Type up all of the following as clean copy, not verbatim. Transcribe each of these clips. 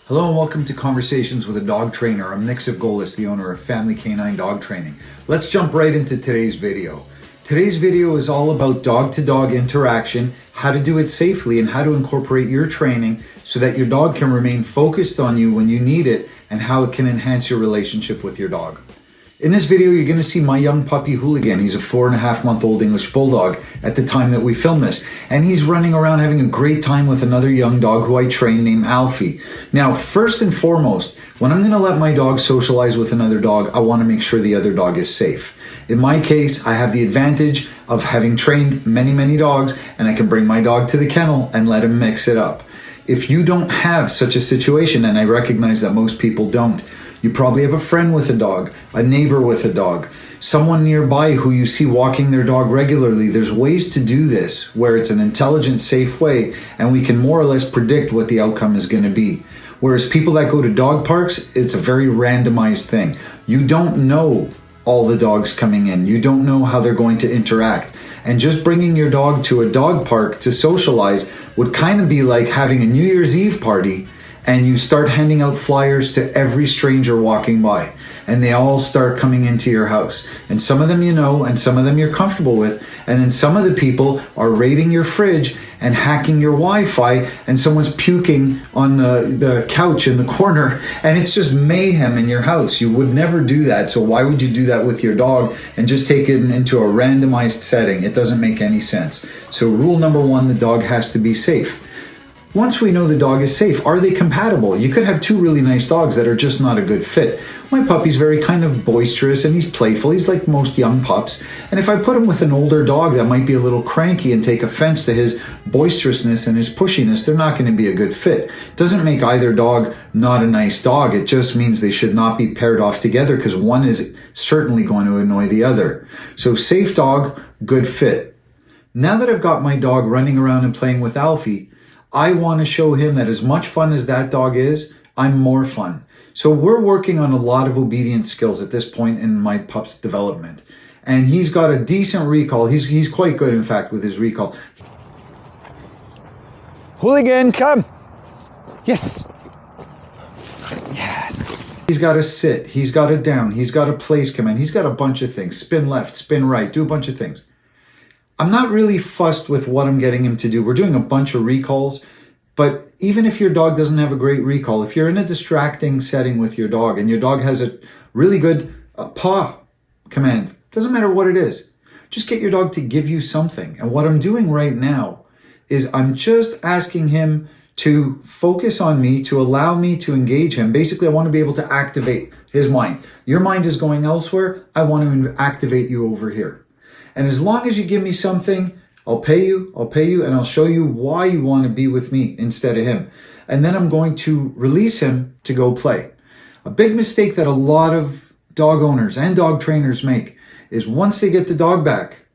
Hello and welcome to Conversations with a Dog Trainer. I'm Nick Golis, the owner of Family Canine Dog Training. Let's jump right into today's video. Today's video is all about dog-to-dog interaction, how to do it safely, and how to incorporate your training so that your dog can remain focused on you when you need it, and how it can enhance your relationship with your dog. In this video, you're going to see my young puppy Hooligan. He's a 4.5-month-old English Bulldog at the time that we film this. And he's running around having a great time with another young dog who I train named Alfie. Now, first and foremost, when I'm going to let my dog socialize with another dog, I want to make sure the other dog is safe. In my case, I have the advantage of having trained many dogs, and I can bring my dog to the kennel and let him mix it up. If you don't have such a situation, and I recognize that most people don't, you probably have a friend with a dog, a neighbor with a dog, someone nearby who you see walking their dog regularly. There's ways to do this where it's an intelligent, safe way, and we can more or less predict what the outcome is going to be. Whereas people that go to dog parks, it's a very randomized thing. You don't know all the dogs coming in. You don't know how they're going to interact. And just bringing your dog to a dog park to socialize would kind of be like having a New Year's Eve party and you start handing out flyers to every stranger walking by, and they all start coming into your house. And some of them you know, and some of them you're comfortable with, and then some of the people are raiding your fridge and hacking your Wi-Fi, and someone's puking on the couch in the corner, and it's just mayhem in your house. You would never do that, so why would you do that with your dog and just take it into a randomized setting? It doesn't make any sense. So rule number one, the dog has to be safe. Once we know the dog is safe, are they compatible? You could have two really nice dogs that are just not a good fit. My puppy's very kind of boisterous and he's playful. He's like most young pups. And if I put him with an older dog that might be a little cranky and take offense to his boisterousness and his pushiness, they're not going to be a good fit. Doesn't make either dog not a nice dog. It just means they should not be paired off together because one is certainly going to annoy the other. So safe dog, good fit. Now that I've got my dog running around and playing with Alfie, I want to show him that as much fun as that dog is, I'm more fun. So we're working on a lot of obedience skills at this point in my pup's development. And he's got a decent recall. He's quite good, in fact, with his recall. Hooligan, come. Yes. Yes. He's got a sit. He's got a down. He's got a place command. He's got a bunch of things. Spin left, spin right, do a bunch of things. I'm not really fussed with what I'm getting him to do. We're doing a bunch of recalls, but even if your dog doesn't have a great recall, if you're in a distracting setting with your dog and your dog has a really good paw command, doesn't matter what it is, just get your dog to give you something. And what I'm doing right now is I'm just asking him to focus on me, to allow me to engage him. Basically, I want to be able to activate his mind. Your mind is going elsewhere. I want to activate you over here. And as long as you give me something, I'll pay you, and I'll show you why you want to be with me instead of him. And then I'm going to release him to go play. A big mistake that a lot of dog owners and dog trainers make is once they get the dog back,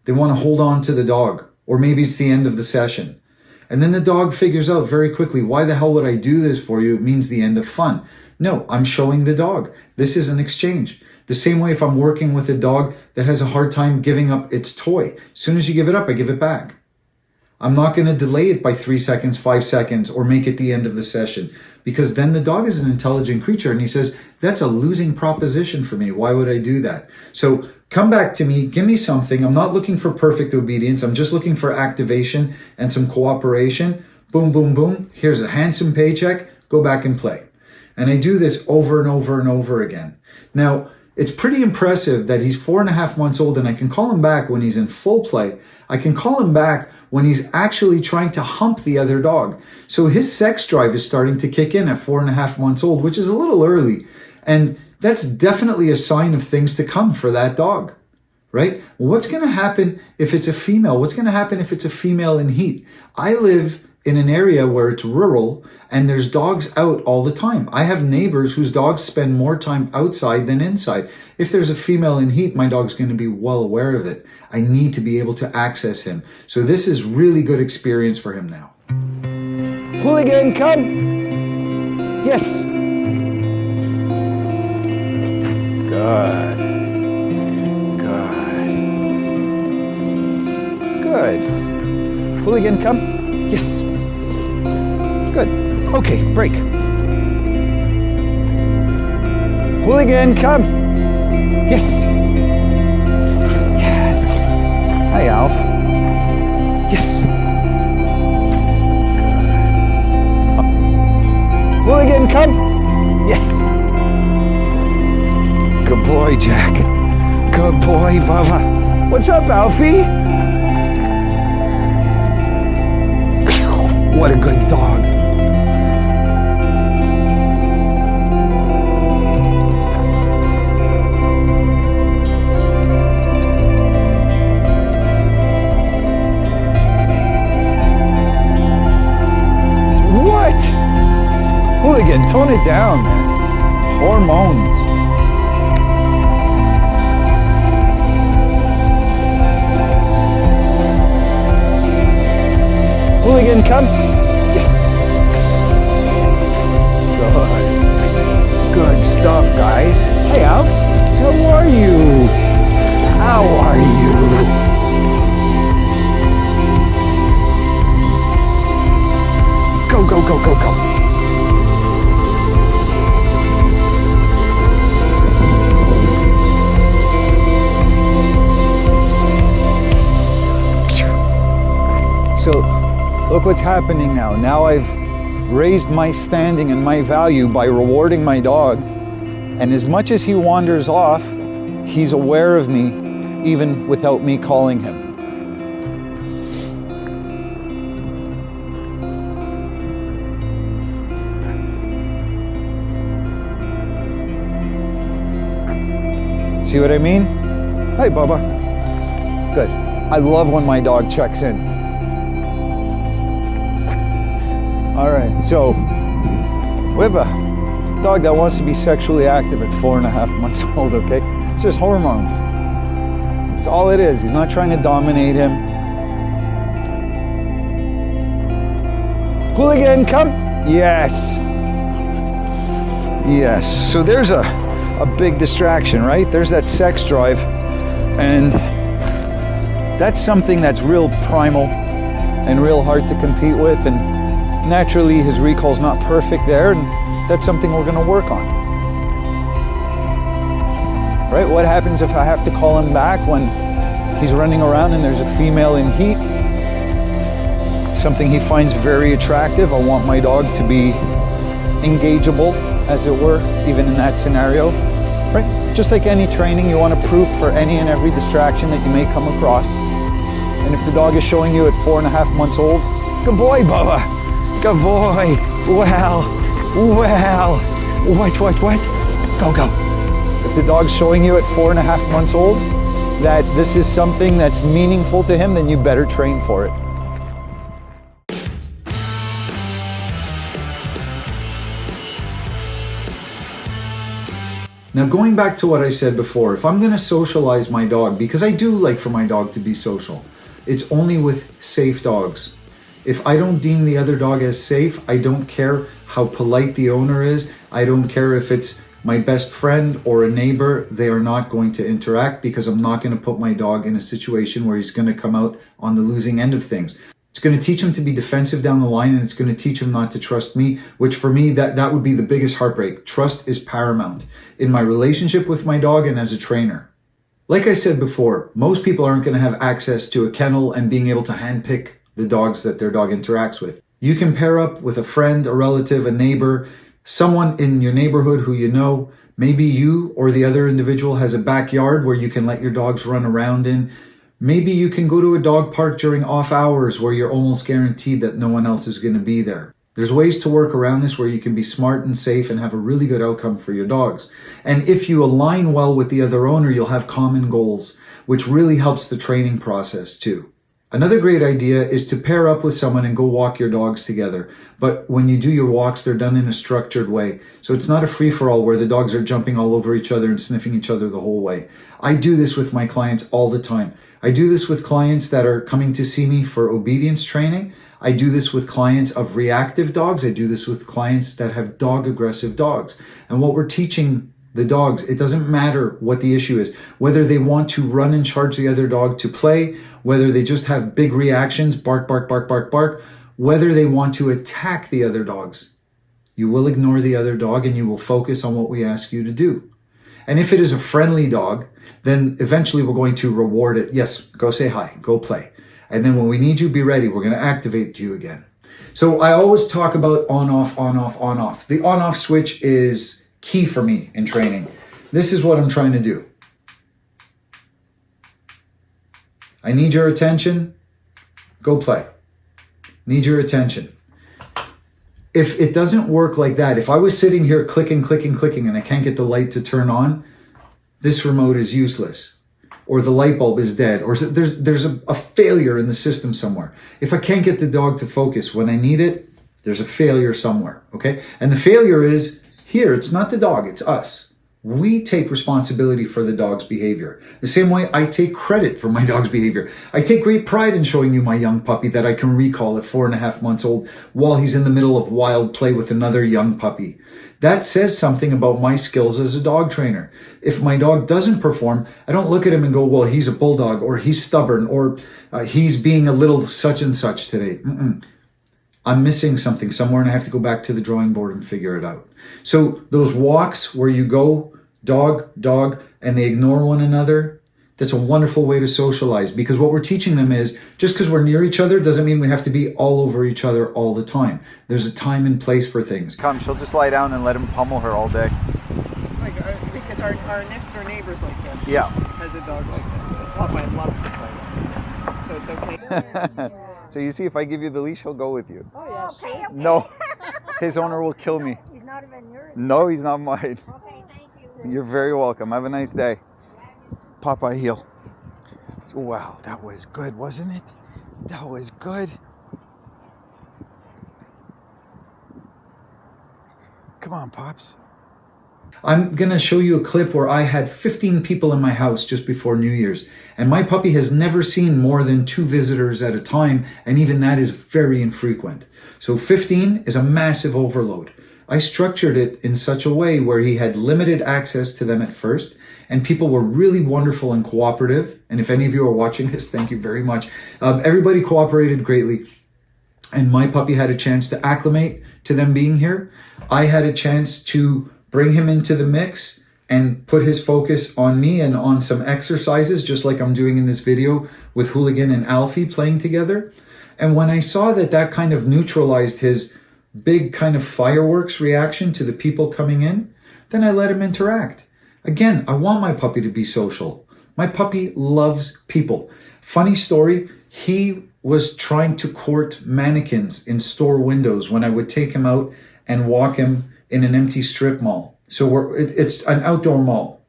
they want to hold on to the dog, or maybe it's the end of the session. And then the dog figures out very quickly, why the hell would I do this for you? It means the end of fun. No, I'm showing the dog. This is an exchange. The same way if I'm working with a dog that has a hard time giving up its toy. As soon as you give it up, I give it back. I'm not going to delay it by 3 seconds, 5 seconds, or make it the end of the session. Because then the dog is an intelligent creature and he says, that's a losing proposition for me. Why would I do that? So come back to me, give me something. I'm not looking for perfect obedience. I'm just looking for activation and some cooperation. Boom, boom, boom. Here's a handsome paycheck. Go back and play. And I do this over and over and over again. Now, it's pretty impressive that he's 4.5 months old and I can call him back when he's in full play. I can call him back when he's actually trying to hump the other dog. So his sex drive is starting to kick in at 4.5 months old, which is a little early. And that's definitely a sign of things to come for that dog, right? Well, what's going to happen if it's a female? What's going to happen if it's a female in heat? I live in an area where it's rural and there's dogs out all the time. I have neighbors whose dogs spend more time outside than inside. If there's a female in heat, my dog's going to be well aware of it. I need to be able to access him. So this is really good experience for him now. Hooligan, come. Yes. Good. Good. Hooligan, come. Yes. Good. Okay, break. Hooligan, come. Yes. Yes. Hi, Alf. Yes. Good. Hooligan, come. Yes. Good boy, Jack. Good boy, Bubba. What's up, Alfie? What a good dog. What? Hooligan, tone it down, man. Hormones. Hooligan, come. Yes. Good. Good stuff, guys. Hey, Al. How are you? How are you? Go, go, go, go, go. So, look what's happening now. Now I've raised my standing and my value by rewarding my dog. And as much as he wanders off, he's aware of me even without me calling him. See what I mean? Hi, Bubba. Good. I love when my dog checks in. All right, so we have a dog that wants to be sexually active at 4.5 months old, okay? It's just hormones. That's all it is. He's not trying to dominate him. Hooligan, come. Yes. Yes, so there's a big distraction, right? There's that sex drive, and that's something that's real primal and real hard to compete with, and naturally, his recall's not perfect there, and that's something we're going to work on. Right? What happens if I have to call him back when he's running around and there's a female in heat? Something he finds very attractive. I want my dog to be engageable, as it were, even in that scenario. Right? Just like any training, you want to proof for any and every distraction that you may come across. And if the dog is showing you at 4.5 months old, good boy, Bubba. Good boy. Well. What? Go, go. If the dog's showing you at 4.5 months old that this is something that's meaningful to him, then you better train for it. Now, going back to what I said before, if I'm going to socialize my dog, because I do like for my dog to be social, it's only with safe dogs. If I don't deem the other dog as safe, I don't care how polite the owner is. I don't care if it's my best friend or a neighbor. They are not going to interact, because I'm not going to put my dog in a situation where he's going to come out on the losing end of things. It's going to teach him to be defensive down the line, and it's going to teach him not to trust me, which for me, that would be the biggest heartbreak. Trust is paramount in my relationship with my dog and as a trainer. Like I said before, most people aren't going to have access to a kennel and being able to handpick the dogs that their dog interacts with. You can pair up with a friend, a relative, a neighbor, someone in your neighborhood who you know. Maybe you or the other individual has a backyard where you can let your dogs run around in. Maybe you can go to a dog park during off hours where you're almost guaranteed that no one else is going to be there. There's ways to work around this where you can be smart and safe and have a really good outcome for your dogs. And if you align well with the other owner, you'll have common goals, which really helps the training process too. Another great idea is to pair up with someone and go walk your dogs together. But when you do your walks, they're done in a structured way. So it's not a free-for-all where the dogs are jumping all over each other and sniffing each other the whole way. I do this with my clients all the time. I do this with clients that are coming to see me for obedience training. I do this with clients of reactive dogs. I do this with clients that have dog-aggressive dogs. And what we're teaching the dogs, it doesn't matter what the issue is, whether they want to run and charge the other dog to play, whether they just have big reactions, bark, bark, bark, bark, bark, whether they want to attack the other dogs. You will ignore the other dog and you will focus on what we ask you to do. And if it is a friendly dog, then eventually we're going to reward it. Yes, go say hi, go play. And then when we need you, be ready. We're going to activate you again. So I always talk about on, off, on, off, on, off. The on, off switch is key for me in training. This is what I'm trying to do. I need your attention. Go play. Need your attention. If it doesn't work like that, if I was sitting here clicking, and I can't get the light to turn on, this remote is useless. Or the light bulb is dead. Or there's a failure in the system somewhere. If I can't get the dog to focus when I need it, there's a failure somewhere, okay? And the failure is here. It's not the dog, it's us. We take responsibility for the dog's behavior. The same way I take credit for my dog's behavior. I take great pride in showing you my young puppy that I can recall at 4.5 months old while he's in the middle of wild play with another young puppy. That says something about my skills as a dog trainer. If my dog doesn't perform, I don't look at him and go, well, he's a bulldog, or he's stubborn, or he's being a little such and such today. I'm missing something somewhere and I have to go back to the drawing board and figure it out. So those walks where you go dog, dog, and they ignore one another, that's a wonderful way to socialize, because what we're teaching them is just because we're near each other doesn't mean we have to be all over each other all the time. There's a time and place for things. Come, she'll just lie down and let him pummel her all day. It's like because our next door neighbor's like this. Yeah. Has a dog like this. Popeye loves to play with. So it's okay. So you see, if I give you the leash, he'll go with you. Oh, yeah, okay, okay. No, his owner will kill me. He's not even yours. No, he's not mine. Okay, thank you. You're very welcome. Have a nice day. Popeye, heel. Wow, that was good, wasn't it? That was good. Come on, Pops. I'm going to show you a clip where I had 15 people in my house just before New Year's, and my puppy has never seen more than 2 visitors at a time, and even that is very infrequent. So 15 is a massive overload. I structured it in such a way where he had limited access to them at first, and people were really wonderful and cooperative. And if any of you are watching this, thank you very much. Everybody cooperated greatly, and my puppy had a chance to acclimate to them being here. I had a chance to bring him into the mix and put his focus on me and on some exercises, just like I'm doing in this video with Hooligan and Alfie playing together. And when I saw that that kind of neutralized his big kind of fireworks reaction to the people coming in, then I let him interact. Again, I want my puppy to be social. My puppy loves people. Funny story, he was trying to court mannequins in store windows when I would take him out and walk him in an empty strip mall. So it's an outdoor mall.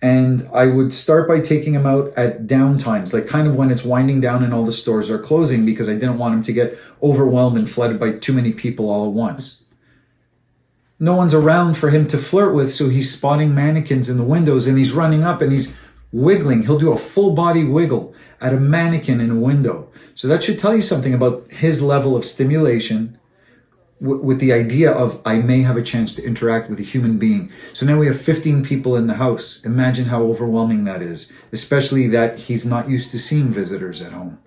And I would start by taking him out at downtimes, like kind of when it's winding down and all the stores are closing, because I didn't want him to get overwhelmed and flooded by too many people all at once. No one's around for him to flirt with, so he's spotting mannequins in the windows and he's running up and he's wiggling. He'll do a full body wiggle at a mannequin in a window. So that should tell you something about his level of stimulation with the idea of I may have a chance to interact with a human being. So now we have 15 people in the house. Imagine how overwhelming that is, especially that he's not used to seeing visitors at home.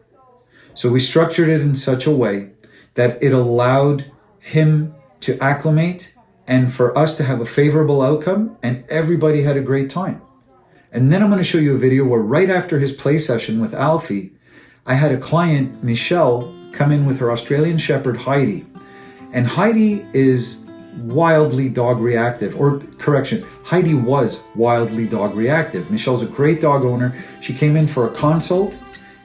So we structured it in such a way that it allowed him to acclimate and for us to have a favorable outcome, and everybody had a great time. And then I'm going to show you a video where right after his play session with Alfie, I had a client, Michelle, come in with her Australian Shepherd, Heidi. And Heidi is wildly dog reactive, or correction, Heidi was wildly dog reactive. Michelle's a great dog owner. She came in for a consult,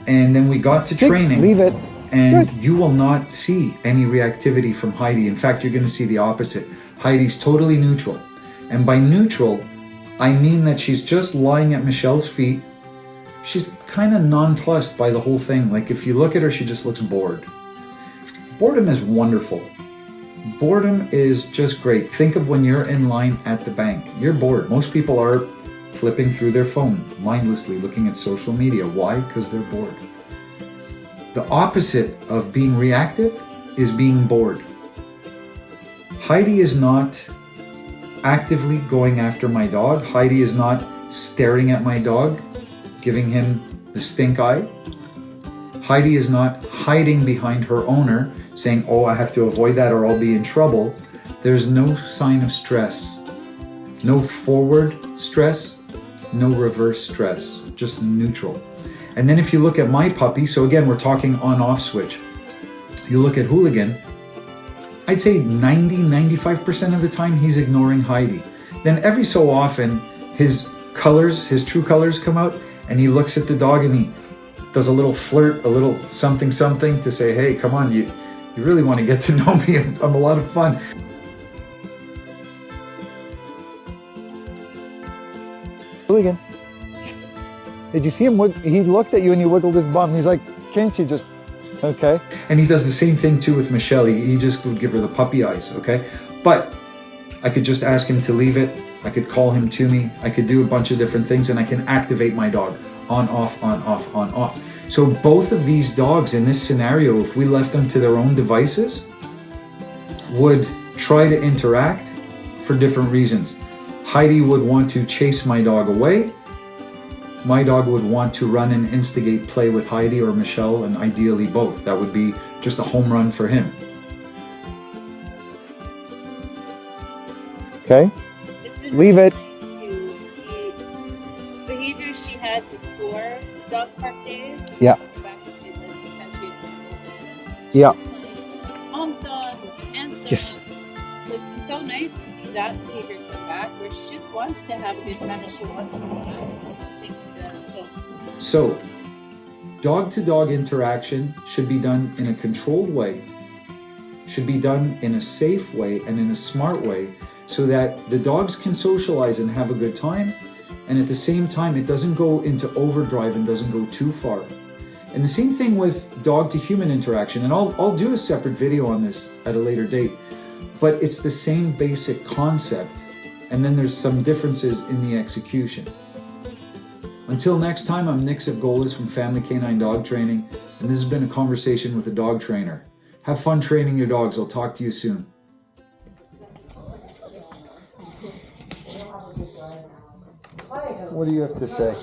and then we got to training. Leave it. And you will not see any reactivity from Heidi. In fact, you're going to see the opposite. Heidi's totally neutral. And by neutral, I mean that she's just lying at Michelle's feet. She's kind of nonplussed by the whole thing. Like if you look at her, she just looks bored. Boredom is wonderful. Boredom is just great. Think of when you're in line at the bank. You're bored. Most people are flipping through their phone, mindlessly looking at social media. Why? Because they're bored. The opposite of being reactive is being bored. Heidi is not actively going after my dog. Heidi is not staring at my dog, giving him the stink eye. Heidi is not hiding behind her owner, saying, oh, I have to avoid that or I'll be in trouble. There's no sign of stress, no forward stress, no reverse stress, just neutral. And then if you look at my puppy, so again, we're talking on-off switch. You look at Hooligan, I'd say 90-95% of the time he's ignoring Heidi. Then every so often his colors, his true colors come out, and he looks at the dog and he does a little flirt, a little something to say, hey, come on, you really want to get to know me. I'm a lot of fun. Hooligan. Did you see him? He looked at you and he wiggled his bum. He's like, can't you just, okay. And he does the same thing too with Michelle. He just would give her the puppy eyes, okay? But I could just ask him to leave it. I could call him to me. I could do a bunch of different things, and I can activate my dog on, off, on, off, on, off. So both of these dogs in this scenario, if we left them to their own devices, would try to interact for different reasons. Heidi would want to chase my dog away. My dog would want to run and instigate play with Heidi or Michelle, and ideally both. That would be just a home run for him. Okay. It's been Leave it. to see behaviors she had before dog park days. Yeah. Back in the country. Yeah. Mom's dog and stuff. Yes. It's been so nice to see that behavior come back, where she just wants to have a good time and she wants to come back. So, dog-to-dog interaction should be done in a controlled way, should be done in a safe way and in a smart way, so that the dogs can socialize and have a good time, and at the same time it doesn't go into overdrive and doesn't go too far. And the same thing with dog-to-human interaction, and I'll do a separate video on this at a later date, but it's the same basic concept, and then there's some differences in the execution. Until next time, I'm Nick Zivgolis from Family Canine Dog Training, and this has been a conversation with a dog trainer. Have fun training your dogs. I'll talk to you soon. What do you have to say?